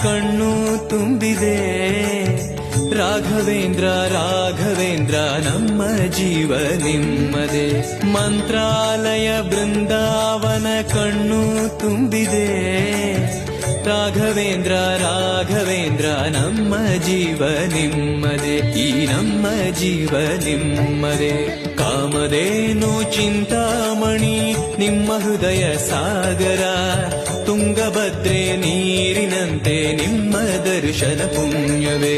ಕಣ್ಣು ತುಂಬಿದೆ. ರಾಘವೇಂದ್ರ ರಾಘವೇಂದ್ರ ನಮ್ಮ ಜೀವ ನಿಮ್ಮದೆ. ಮಂತ್ರಾಲಯ ಬೃಂದಾವನ ಕಣ್ಣು ತುಂಬಿದೆ. ರಾಘವೇಂದ್ರ ರಾಘವೇಂದ್ರ ನಮ್ಮ ಜೀವ ನಿಮ್ಮದೆ. ಈ ನಮ್ಮ ಜೀವ ನಿಮ್ಮದೆ. ಕಾಮಧೇನು ಚಿಂತಾಮಣಿ ನಿಮ್ಮ ಹೃದಯ ಸಾಗರ. ತುಂಗಭದ್ರೆ ನೀರಿನಂತೆ ನಿಮ್ಮ ದರ್ಶನ ಪುಣ್ಯವೇ.